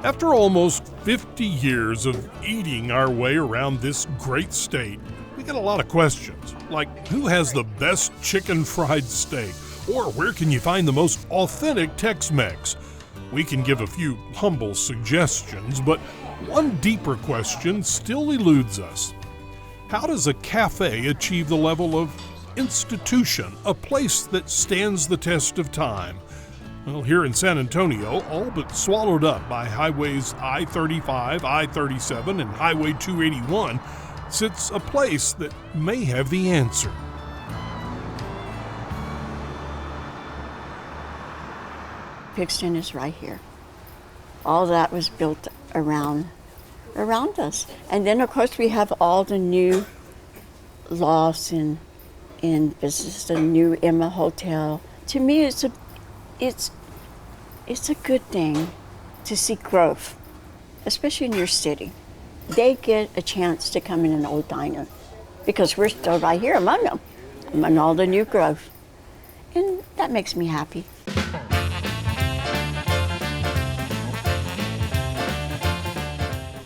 After almost 50 years of eating our way around this great state, we get a lot of questions, like who has the best chicken fried steak, or where can you find the most authentic Tex-Mex? We can give a few humble suggestions, but one deeper question still eludes us. How does a cafe achieve the level of institution, a place that stands the test of time? Well, here in San Antonio, all but swallowed up by highways I-35, I-37, and Highway 281, sits a place that may have the answer. Pig Stand is right here. All that was built around us. And then, of course, we have all the new lofts in business, the new Emma Hotel. To me, it's a good thing to see growth, especially in your city. They get a chance to come in an old diner because we're still right here among them, among all the new growth. And that makes me happy.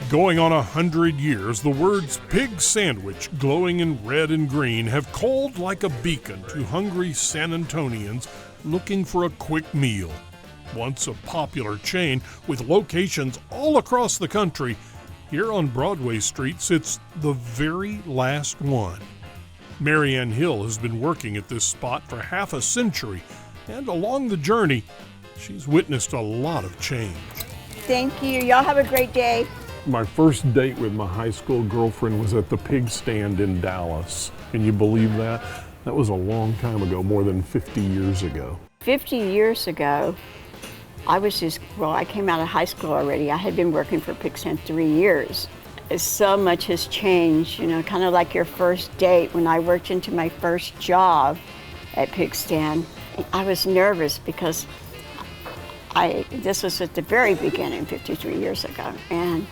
Going on 100 years, the words pig sandwich, glowing in red and green, have called like a beacon to hungry San Antonians looking for a quick meal. Once a popular chain with locations all across the country, here on Broadway Street sits the very last one. Mary Ann Hill has been working at this spot for half a century, and along the journey, she's witnessed a lot of change. Thank you. Y'all have a great day. My first date with my high school girlfriend was at the Pig Stand in Dallas. Can you believe that? That was a long time ago, more than 50 years ago. 50 years ago, I came out of high school already. I had been working for Pig Stand 3 years. So much has changed, kind of like your first date. When I worked into my first job at Pig Stand, I was nervous because this was at the very beginning, 53 years ago. And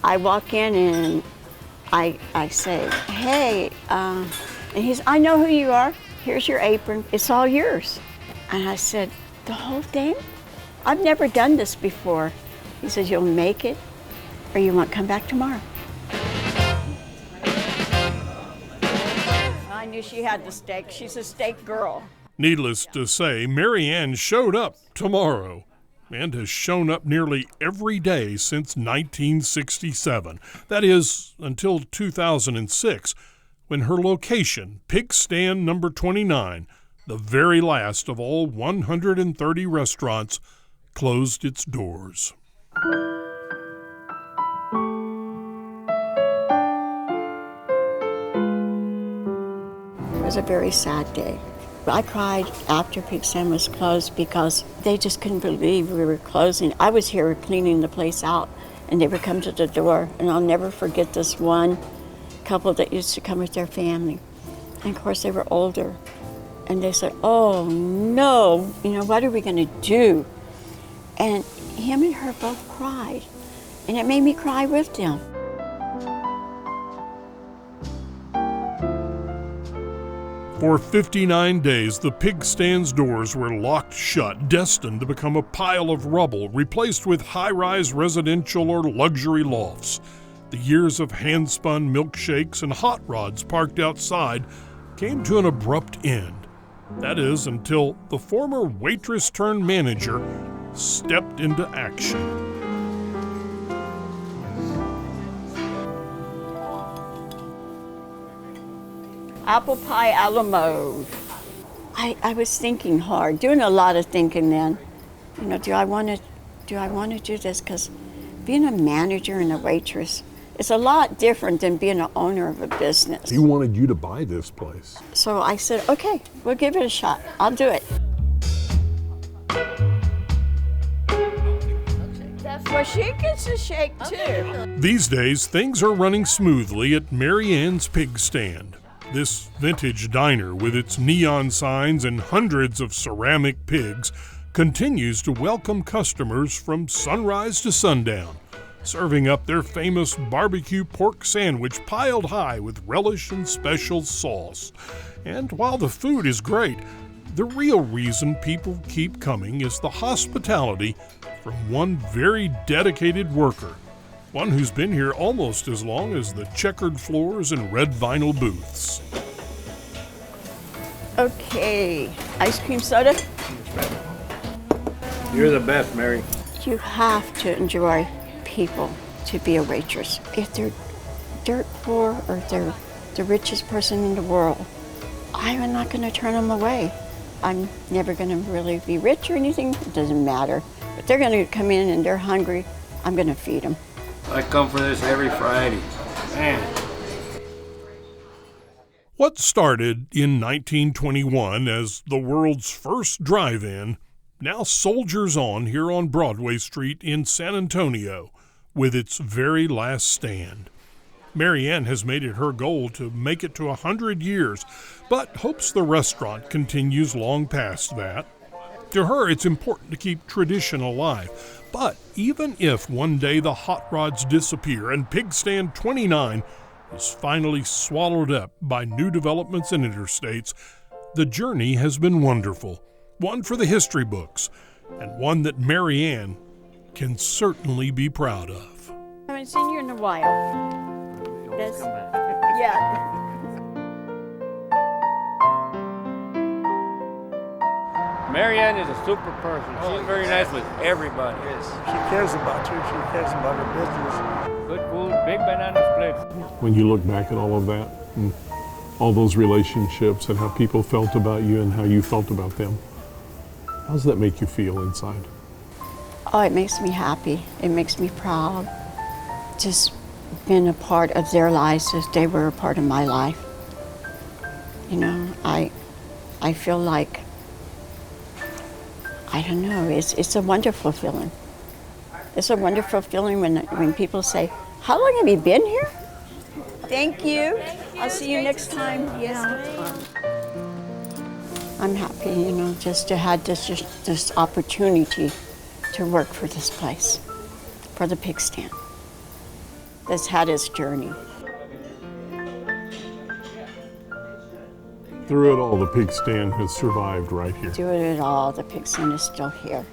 I walk in and I say, hey, and I know who you are. Here's your apron. It's all yours. And I said, the whole thing? I've never done this before. He says, you'll make it or you won't come back tomorrow. I knew she had the steak. She's a steak girl. Needless to say, Mary Ann showed up tomorrow and has shown up nearly every day since 1967. That is, until 2006, when her location, Pig Stand number 29, the very last of all 130 restaurants, closed its doors. It was a very sad day. I cried after Pig Stand was closed because they just couldn't believe we were closing. I was here cleaning the place out, and they would come to the door, and I'll never forget this one couple that used to come with their family. And of course, they were older, and they said, oh no, what are we gonna do? And him and her both cried, and it made me cry with them. For 59 days, the Pig Stand's doors were locked shut, destined to become a pile of rubble, replaced with high-rise residential or luxury lofts. The years of hand-spun milkshakes and hot rods parked outside came to an abrupt end. That is, until the former waitress turned manager stepped into action. Apple pie a la mode. I was thinking hard, doing a lot of thinking then. Do I want to do this? Because being a manager and a waitress is a lot different than being an owner of a business. He wanted you to buy this place. So I said, okay, we'll give it a shot. I'll do it. Well, she gets a shake too. These days, things are running smoothly at Mary Ann's Pig Stand. This vintage diner, with its neon signs and hundreds of ceramic pigs, continues to welcome customers from sunrise to sundown, serving up their famous barbecue pork sandwich piled high with relish and special sauce. And while the food is great, the real reason people keep coming is the hospitality from one very dedicated worker, one who's been here almost as long as the checkered floors and red vinyl booths. Okay, ice cream soda? You're the best, Mary. You have to enjoy people to be a waitress. If they're dirt poor or they're the richest person in the world, I'm not going to turn them away. I'm never going to really be rich or anything. It doesn't matter. But they're going to come in and they're hungry. I'm going to feed them. I come for this every Friday. Man. What started in 1921 as the world's first drive-in now soldiers on here on Broadway Street in San Antonio with its very last stand. Mary Ann has made it her goal to make it to 100 years, but hopes the restaurant continues long past that. To her, it's important to keep tradition alive. But even if one day the hot rods disappear and Pig Stand 29 is finally swallowed up by new developments and interstates, the journey has been wonderful. One for the history books, and one that Mary Ann can certainly be proud of. I haven't seen you in a while. Yeah. Mary Ann is a super person. She's very nice with everybody. She cares about you. She cares about her business. Good food, big banana splits. When you look back at all of that, and all those relationships and how people felt about you and how you felt about them, how does that make you feel inside? Oh, it makes me happy. It makes me proud. Just being a part of their lives as they were a part of my life. You know, I feel like, I don't know, it's a wonderful feeling. It's a wonderful feeling when people say, how long have you been here? Thank you. I'll see you next time. Yeah. I'm happy, you know, just to have this opportunity to work for this place, for the Pig Stand. That's had its journey. Through it all, the Pig Stand has survived right here. Through it all, the Pig Stand is still here.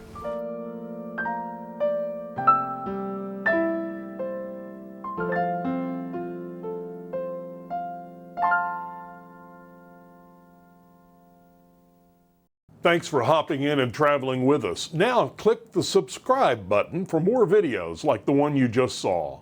Thanks for hopping in and traveling with us. Now click the subscribe button for more videos like the one you just saw.